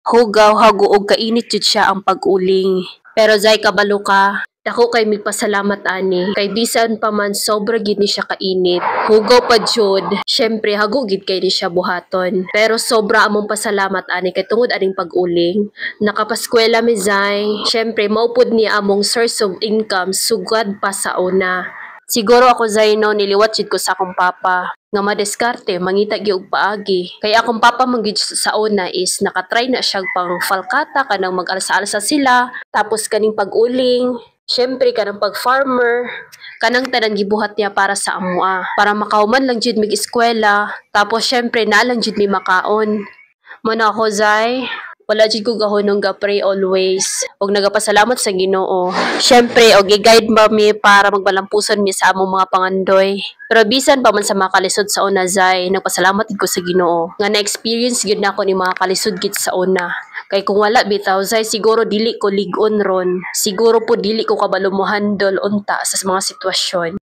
Hugaw, haguog kainit jud siya ang pag-uling. Pero zay kabalo ka, dako kay migpasalamat ani. Kay bisan pa man sobra gid ni siya kainit. Hugaw pa jud. Syempre hagug gid kay ni siya buhaton. Pero sobra among pasalamat ani kay tungod aning pag-uling. Nakapaskwela mi zay. Syempre mao pud ni among source of income sugad pa sa una. Siguro ako zay no niliwat jud ko sa akong papa nga madeskarte mangita gyud og paagi. Kay akong papa man gyud sa una is nakatry na siya pang falkata kanang mag-alsa-alsa sila tapos kaning pag-uling. Syempre kanang pag-farmer kanang tanang gibuhat niya para sa amoa para makahuman lang jud mig eskwela tapos syempre na lang jud mi makaon. Muna ako zay wala jud ko gahonong ga-pray always og nagapasalamat sa Ginoo. Syempre og i-guide mi para magbalampuson mi sa among mga pangandoy. Pero bisan pa man sa mga kalisod sa una zay, nagpasalamat gid ko sa Ginoo nga na-experience gyud nako ni mga kalisod gid sa una. Kay kung wala bitaw zay siguro dili ko lig-on ron. Siguro po dili ko kabalo mo handle unta sa mga sitwasyon.